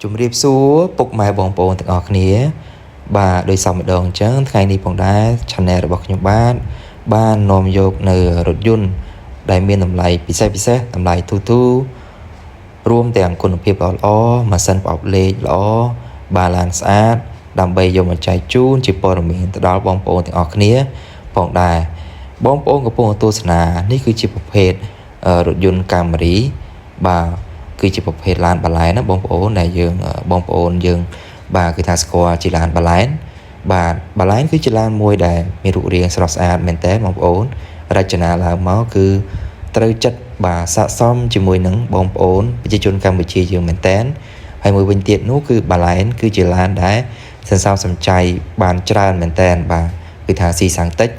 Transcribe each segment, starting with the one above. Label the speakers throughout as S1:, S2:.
S1: ជំរាបសួរពុកម៉ែបងប្អូនទាំងអស់គ្នាបាទដោយសមម្ដងអញ្ចឹងថ្ងៃនេះផងដែរ Channel របស់ខ្ញុំបាននាំយកនៅរថយន្តដែលមានតម្លៃពិសេសតម្លៃទូរួមទាំងគុណភាពល្អម៉ាស៊ីនប្រអប់លេខល្អបានឡានស្អាតដើម្បីយកមកចែកជូនជាព័ត៌មានទៅដល់បងប្អូនទាំងអស់គ្នាផងដែរបងប្អូនកំពុងទស្សនានេះគឺជាប្រភេទរថយន្តកាមេរីបាទគឺជាប្រភេទឡានបាឡែនណាបងប្អូនដែលយើងបងប្អូនយើងបាទគឺថាស្គាល់ជាឡានបាឡែនបាទបាឡែនគឺជាឡានមួយដែលមានរូបរាងស្រស់ស្អាតមែនតើបងប្អូនរចនាឡើងមកគឺត្រូវចិត្តបាទស័ក្តិសមជាមួយនឹងបងប្អូនប្រជាជនកម្ពុជាយើងមែនតើហើយមួយវិញទៀតនោះគឺបាឡែនគឺជាឡានដែលសន្សំសំចៃបានច្រើនមែនតើបាទគឺថាស៊ីសាំងតិច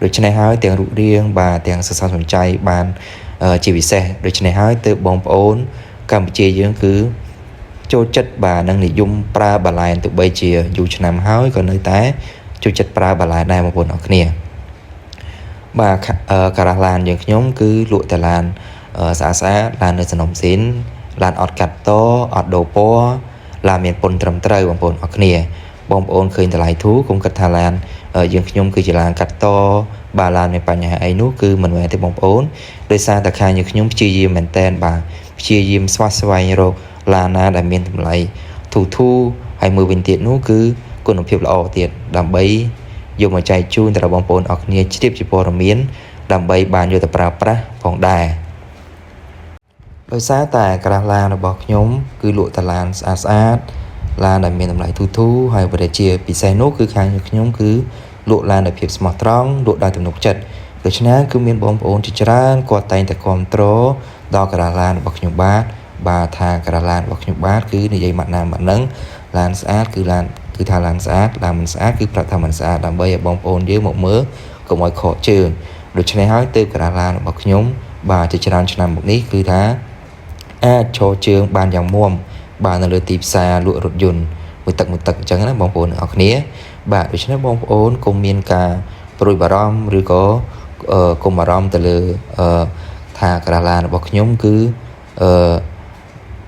S1: ដូច្នេះហើយទាំងរូបរាងបាទទាំងសន្សំសំចៃបានជាពិសេសដូច្នេះហើយទើបបងប្អូនកម្ពុជាយើងគឺចូលចិត្តបាទនឹងនិយមប្រើបាឡែនទោះបីជាយូរឆ្នាំហើយក៏នៅតែចូលចិត្តប្រើបាឡែនដែរបងប្អូនអរគ្នាបាទការ៉ាស់ឡានយើងខ្ញុំគឺលក់តែឡានស្អាតឡាននៅសំណុំស៊ីនឡានអត់កាត់តអត់ដូរពណ៌ឡានមានពន្ធត្រឹមត្រូវបងប្អូនអរគ្នាបងប្អូនឃើញតម្លៃធូរកុំគិតថាឡានយើងខ្ញុំគឺជាឡានកាត់តបាទឡានមានបញ្ហាអីនោះគឺមិនមែនទេបងប្អូនដោយសារតែខាងយើងខ្ញុំព្យាយាមមែនតែនបាទព្យាយាមស្វែងរកឡានណាដែលមានតម្លៃធូរហើយមួយវិញទៀតនោះគឺគុណភាពល្អទៀតដើម្បីយកមកចែកជូនដល់បងប្អូនអរគ្នាជ្រាបជាព័ត៌មានដើម្បីបានយកទៅប្រើប្រាស់ផងដែរដោយសារតែក្រាស់ឡានរបស់ខ្ញុំគឺលក់តែឡានស្អាតឡានដែលមានតម្លៃធូរហើយប្រទេសជាពិសេសនោះគឺខាងខ្ញុំគឺលក់ឡានដោយភាពស្មោះត្រង់លក់ដោយទំនុកចិត្តដូច្នេះគឺមានបងប្អូនជាច្រើនគាត់តែងតែគាំទ្រដល់ក្រាស់ឡានរបស់ខ្ញុំបាទថាក្រាស់ឡានរបស់ខ្ញុំបាទគឺនិយាយម៉ាត់ណាម៉ាត់ហ្នឹងឡានស្អាតគឺឡានគឺថាឡានស្អាតឡានមិនស្អាតគឺប្រាប់ថាមិនស្អាតដើម្បីឲ្យបងប្អូនយើងមកមើលកុំឲ្យខកជើងដូច្នេះហើយទើបក្រាស់ឡានរបស់ខ្ញុំបាទជាច្រើនឆ្នាំមកនេះគឺថាអាចឈរជើងបានយ៉ាងមាំបាទនៅលើទីផ្សារលក់រថយន្តមួយទឹកអញ្ចឹងណាបងប្អូនអរគ្នាបាទដូច្នេះបងប្អូនកុំមានការព្រួយបារម្ភឬក៏កុំបារម្ភទៅលើថាក្រាស់ឡានរបស់ខ្ញុំគឺ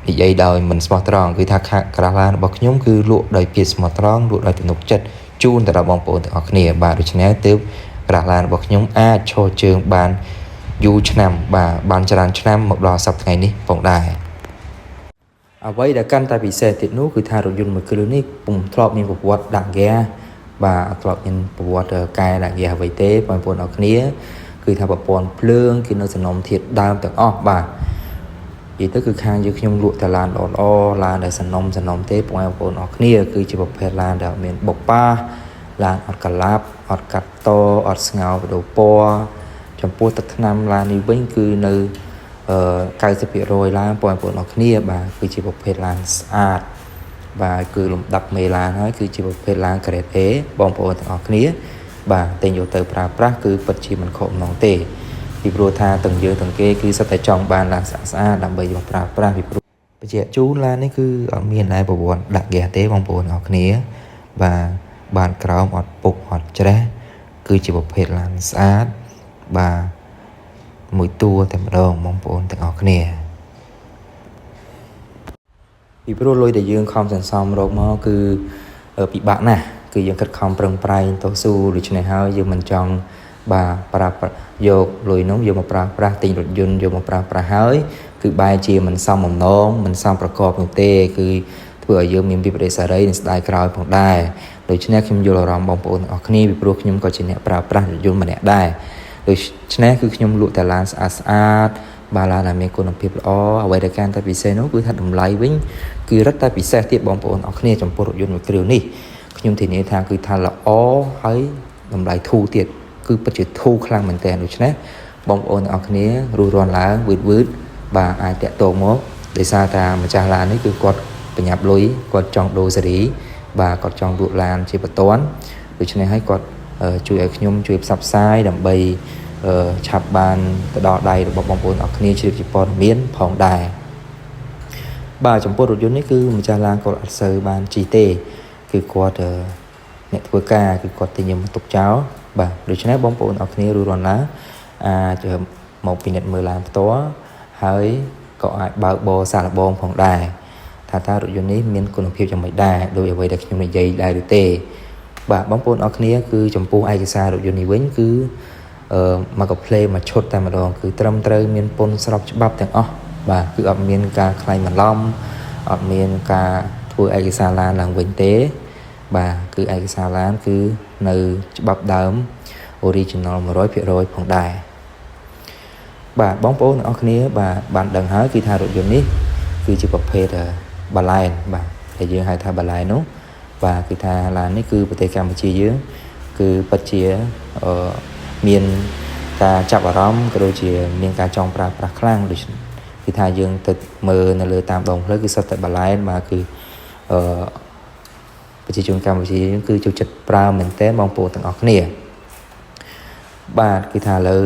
S1: និយាយដោយមិនស្មោះត្រង់គឺថាក្រាស់ឡានរបស់ខ្ញុំគឺលក់ដោយភាពស្មោះត្រង់លក់ដោយទំនុកចិត្តជូនទៅដល់បងប្អូនទាំងអស់គ្នាបាទដូច្នេះទើបក្រាស់ឡានរបស់ខ្ញុំអាចឈរជើងបានយូរឆ្នាំបាទបានច្រើនឆ្នាំមកដល់សប្តាហ៍ថ្ងៃនេះផងដែរអ្វីដែលកាន់តែពិសេសទៀតនោះគឺថារថយន្តមួយគ្រឿងនេះពុំធ្លាប់មានប្រវត្តិដាក់ហ្គាសបាទអត់ធ្លាប់មានប្រវត្តិកែដាក់ហ្គាសអ្វីទេបងប្អូនអរគ្នាគឺថាប្រព័ន្ធភ្លើងគឺនៅសំណុំធាតុដើមទាំងអស់បាទនិយាយទៅគឺខាងយើងខ្ញុំលក់តែឡានល្អឡានដែលសំណុំទេបងប្អូនអរគ្នាគឺជាប្រភេទឡានដែលមានបុកប៉ាឡានអត់កាឡាប់អត់កាត់តអត់ស្ងោរបដូរពណ៌ចំពោះទឹកថ្នាំឡាននេះវិញគឺនៅ90%ឡានបងប្អូនអរគ្នាបាទគឺជាប្រភេទឡានស្អាតបាទគឺលំដាប់មេឡានហើយគឺជាប្រភេទឡាន Grade A បងប្អូនទាំងអស់គ្នាបាទតែយកទៅប្រើប្រាស់គឺពិតជាមិនខកអំណងទេពីព្រោះថាទាំងយើងទាំងគេគឺសិតតែចង់បានឡានស្អាតដើម្បីយកប្រើប្រាស់ពីព្រោះបញ្ជាក់ជូនឡាននេះគឺអត់មានដែរប្រវត្តិដាក់ហ្គាសទេបងប្អូនអរគ្នាបាទបានក្រោមអត់ពុកអត់ច្រេះគឺជាប្រភេទឡានស្អាតបាទមួយតួតែម្ដងបងប្អូនទាំងអស់គ្នាពីព្រោះលុយដែលយើងខំសន្សំរកមកគឺពិបាកណាស់គឺយើងខិតខំប្រឹងប្រែងតស៊ូដូច្នេះហើយយើងមិនចង់បាទប្រើយកលុយនោះយកមកប្រើប្រាស់ទិញរថយន្តយកមកប្រើប្រាស់ហើយគឺបែរជាមិនសមបំណងមិនសមប្រកបនោះទេគឺធ្វើឲ្យយើងមានវិបត្តិសារីនិងស្ដាយក្រោយផងដែរដូច្នេះខ្ញុំយល់អារម្មណ៍បងប្អូនទាំងអស់គ្នាពីព្រោះខ្ញុំក៏ជាអ្នកប្រើប្រាស់រថយន្តម្នាក់ដែរដូច្នេះគឺខ្ញុំលក់តែឡានស្អាតបាទឡានដែលមានគុណភាពល្អអ្វីដែលកាន់តែពិសេសនោះគឺថាតម្លៃវិញគឺរឹតតែពិសេសទៀតបងប្អូនអរគ្នាចំពោះរថយន្តមួយគ្រឿងនេះខ្ញុំធានាថាគឺថាល្អហើយតម្លៃធូរទៀតគឺពិតជាធូរខ្លាំងមែនទែនដូច្នេះបងប្អូនទាំងអស់គ្នារស់រាន់ឡើងវឺតបាទអាចតាក់ទងមកដោយសារតែម្ចាស់ឡាននេះគឺគាត់ប្រញាប់លុយគាត់ចង់ដូរស៊េរីបាទគាត់ចង់លក់ឡានជាបន្ទាន់ដូច្នេះហើយគាត់ជួយឲ្យខ្ញុំជួយផ្សព្វផ្សាយដើម្បីឆាប់បានទៅដល់ដៃរបស់បងប្អូនអរគ្នាជ្រាបជាព័ត៌មានផងដែរបាទចំពោះរថយន្តនេះគឺម្ចាស់ឡានគាត់អត់សូវបានជិះទេគឺគាត់អ្នកធ្វើការគឺគាត់ទិញមកទុកចោលបាទដូច្នេះបងប្អូនអរគ្នារស់រាន់ឡើងអាចមកពិនិត្យមើលឡានផ្ទាល់ហើយក៏អាចបើកបរសាកល្បងផងដែរ ថាតើរថយន្តនេះមានគុណភាពយ៉ាងម៉េចដែរដោយអ្វីដែលខ្ញុំនិយាយដែរឬទេបាទបងប្អូនអរគ្នាគឺចំពោះឯកសាររថយន្តនេះវិញគឺមកកាផ្លេមួយឈុតតែម្ដងគឺត្រឹមត្រូវមានពន្ធស្របច្បាប់ទាំងអស់បាទគឺអត់មានការក្លែងបន្លំអត់មានការធ្វើឯកសារឡានឡើងវិញទេបាទគឺឯកសារឡានគឺនៅច្បាប់ដើម original 100% ផងដែរបាទបងប្អូនទាំងអស់គ្នាបាទបានដឹងហើយគឺថារថយន្តនេះគឺជាប្រភេទបាឡែនបាទដែលយើងហៅថាបាឡែននោះបាទគឺថាឡាននេះគឺប្រទេសកម្ពុជាយើងគឺពិតជាមានការចាប់អារម្មណ៍ក៏ដូចជាមានការចង់ប្រើប្រាស់ខ្លាំងដូចគឺថាយើងទៅមើលនៅលើតាមដងផ្លូវគឺសុទ្ធតែបាឡែនបាទគឺប្រជាជនកម្ពុជាយើងគឺចូលចិត្តប្រើមែនទែនបងប្អូនទាំងអស់គ្នាបាទគឺថាឥឡូវ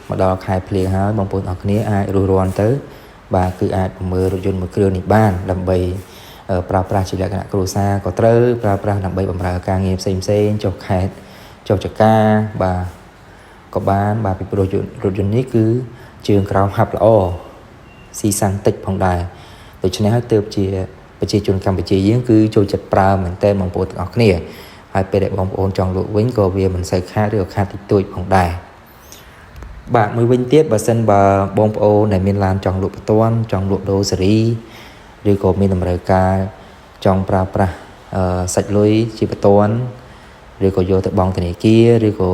S1: មកដល់ខែភ្លៀងហើយបងប្អូនអរគ្នាអាចរស់រាន់ទៅបាទគឺអាចមើលរថយន្តមួយគ្រឿងនេះបានដើម្បីប្រើប្រាស់ជាលក្ខណៈគ្រួសារក៏ត្រូវប្រើប្រាស់ដើម្បីបម្រើការងារផ្សេងចុះខេត្តចុះចការបាទក៏បានបាទពីព្រោះរថយន្តនេះគឺជើងក្រោមហាប់ល្អស៊ីសាំងតិចផងដែរដូច្នេះហើយទើបជាប្រជាជនកម្ពុជាយើងគឺចូលចិត្តប្រើមែនទែនបងប្អូនទាំងអស់គ្នាហើយពេលដែលបងប្អូនចង់លក់វិញក៏វាមិនសូវខាតឬខាតតិចតួចផងដែរបាទមួយវិញទៀតបើសិនបើបងប្អូនដែលមានឡានចង់លក់បន្ទាន់ចង់លក់ដូរសេរីឬក៏មានតម្រូវការចង់ប្រើប្រាស់សាច់លុយជាបន្ទាន់ឬក៏យកទៅបង់ធនាគារឬក៏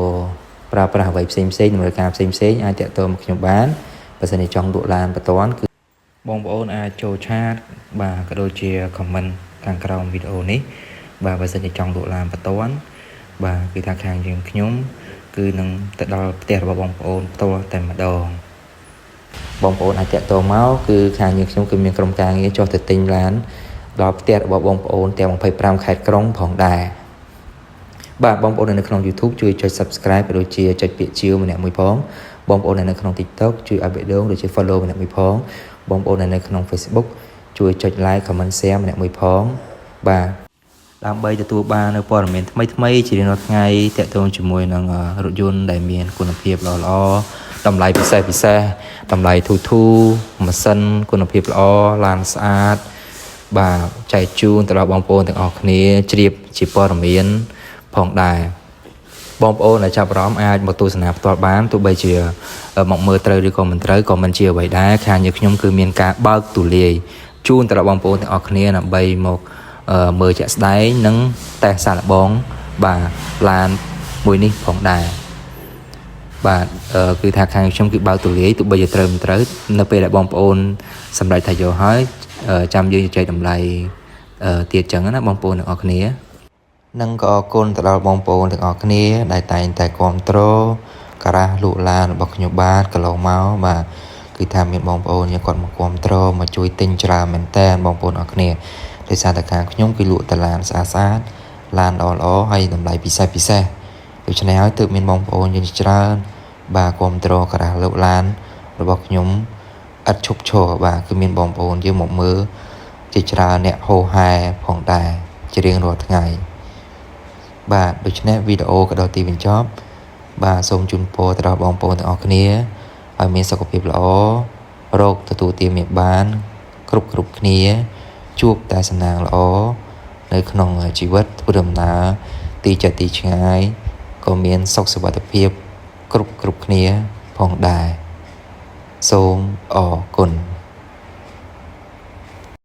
S1: ប្រើប្រាស់អ្វីផ្សេងតម្រូវការផ្សេងអាចតាក់ទងមកខ្ញុំបានបើសិនជាចង់លក់ឡានបន្ទាន់គឺបងប្អូនអាចចូលឆាតបាទក៏ដូចជា comment ខាងក្រោមវីដេអូនេះបាទបើសិនជាចង់លក់ឡានបន្ទាន់បាទគឺថាខាងយើងខ្ញុំគឺនឹងទៅដល់ផ្ទះរបស់បងប្អូនផ្ទាល់តែម្ដងបងប្អូនអាចតាក់ទងមកគឺខាងយើងខ្ញុំគឺមានក្រុមការងារចុះទៅទិញឡានដល់ផ្ទះរបស់បងប្អូនទាំង25ខេត្តក្រុងផងដែរបាទបងប្អូននៅក្នុង YouTube ជួយចុច Subscribe ក៏ដូចជាចុចពាក្យជាវម្នាក់មួយផងបងប្អូននៅក្នុង TikTok ជួយឲ្យបេះដូងដូចជា Follow ម្នាក់មួយផងបងប្អូននៅក្នុង Facebook ជួយចុច Like Comment Share ម្នាក់មួយផងបាទដើម្បីទទួលបាននូវព័ត៌មានថ្មីជារៀងរាល់ថ្ងៃទាក់ទងជាមួយនឹងរថយន្តដែលមានគុណភាពល្អតម្លៃពិសេសតម្លៃធូរម៉ាស៊ីនគុណភាពល្អឡានស្អាតបាទចែកជូនទៅដល់បងប្អូនទាំងអស់គ្នាជ្រាបជាព័ត៌មានផងដែរបងប្អូនដែលចាប់អារម្មណ៍អាចមកទស្សនាផ្ទាល់បានទោះបីជាមកមើលត្រូវឬក៏មិនត្រូវក៏មិនជាអ្វីដែរខាងយើងខ្ញុំគឺមានការបើកទូលាយជូនទៅដល់បងប្អូនទាំងអស់គ្នាដើម្បីមកមើលជាក់ស្ដែងនិងតេស្តសាកល្បងបាទឡានមួយនេះផងដែរបាទគឺថាខាងខ្ញុំគឺបើកទូលាយទោះបីជាត្រូវមិនត្រូវនៅពេលដែលបងប្អូនសម្រេចថាយកហើយចាំយើងជជែកតម្លៃទៀតចឹងណាបងប្អូនទាំងអស់គ្នានិងក៏អរគុណទៅដល់បងប្អូនទាំងអស់គ្នាដែលតែងតែគាំទ្រការ៉ាសលក់ឡានរបស់ខ្ញុំបាទកន្លងមកបាទគឺថាមានបងប្អូនគាត់មកគាំទ្រមកជួយទិញច្រើនមែនតើបងប្អូនអរគ្នាដោយសារតែខាងខ្ញុំគឺលក់តែឡានស្អាតឡានល្អហើយតម្លៃពិសេសដូច្នេះហើយទើបមានបងប្អូនយើងច្រើនបាទគាំទ្រការ៉ាសលក់ឡានរបស់ខ្ញុំឥតឈប់ឈរបាទគឺមានបងប្អូនយើងមកមើលជាច្រើនអ្នកហោហែផងដែរជារៀងរាល់ថ្ងៃបាទដូច្នេះវីដេអូក៏ដល់ទីបញ្ចប់បាទសូមជូនពរទៅដល់បងប្អូនទាំងអស់គ្នាឲ្យមានសុខភាពល្អរោគទទួលទានមានបានគ្រប់គ្នាជួបតែសំណាងល្អនៅក្នុងជីវិតធ្វើដំណើរទីចិត្តទីឆ្ងាយក៏មានសុខសុវត្ថិភាពគ្រប់គ្នាផងដែរសូមអរគុណ